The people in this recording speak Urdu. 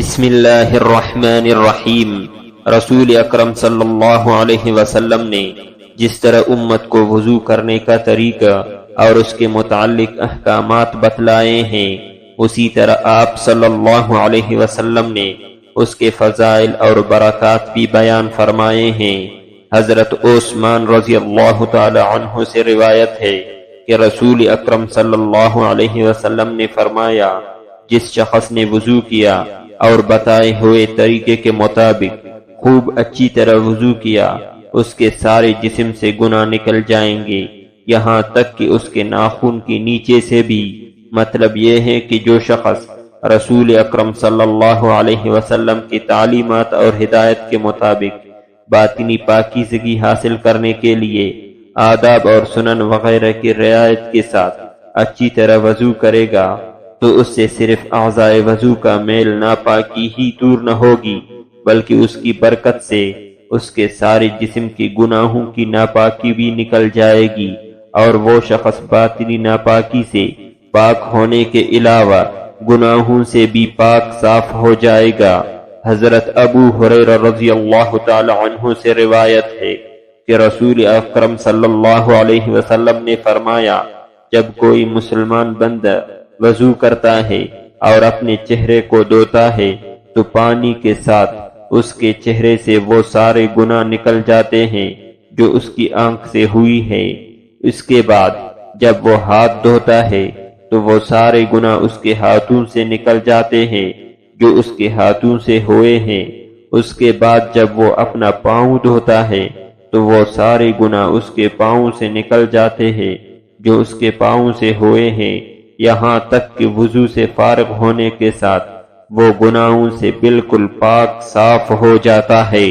بسم اللہ الرحمن الرحیم۔ رسول اکرم صلی اللہ علیہ وسلم نے جس طرح امت کو وضو کرنے کا طریقہ اور اس کے متعلق احکامات بتلائے ہیں، اسی طرح آپ صلی اللہ علیہ وسلم نے اس کے فضائل اور برکات بھی بیان فرمائے ہیں۔ حضرت عثمان رضی اللہ تعالی عنہ سے روایت ہے کہ رسول اکرم صلی اللہ علیہ وسلم نے فرمایا، جس شخص نے وضو کیا اور بتائے ہوئے طریقے کے مطابق خوب اچھی طرح وضو کیا، اس کے سارے جسم سے گناہ نکل جائیں گے، یہاں تک کہ اس کے ناخن کے نیچے سے بھی۔ مطلب یہ ہے کہ جو شخص رسول اکرم صلی اللہ علیہ وسلم کی تعلیمات اور ہدایت کے مطابق باطنی پاکیزگی حاصل کرنے کے لیے آداب اور سنن وغیرہ کی رعایت کے ساتھ اچھی طرح وضو کرے گا، تو اس سے صرف اعضائے وضو کا میل ناپاکی ہی دور نہ ہوگی، بلکہ اس کی برکت سے اس کے سارے جسم کی گناہوں کی ناپاکی بھی نکل جائے گی، اور وہ شخص باطنی ناپاکی سے پاک ہونے کے علاوہ گناہوں سے بھی پاک صاف ہو جائے گا۔ حضرت ابو ہریرہ رضی اللہ تعالی عنہ سے روایت ہے کہ رسول اکرم صلی اللہ علیہ وسلم نے فرمایا، جب کوئی مسلمان بندہ وضو کرتا ہے اور اپنے چہرے کو دھوتا ہے تو پانی کے ساتھ اس کے چہرے سے وہ سارے گناہ نکل جاتے ہیں جو اس کی آنکھ سے ہوئی ہے۔ اس کے بعد جب وہ ہاتھ دھوتا ہے تو وہ سارے گناہ اس کے ہاتھوں سے نکل جاتے ہیں جو اس کے ہاتھوں سے ہوئے ہیں۔ اس کے بعد جب وہ اپنا پاؤں دھوتا ہے تو وہ سارے گناہ اس کے پاؤں سے نکل جاتے ہیں جو اس کے پاؤں سے ہوئے ہیں، یہاں تک کہ وضو سے فارغ ہونے کے ساتھ وہ گناہوں سے بالکل پاک صاف ہو جاتا ہے۔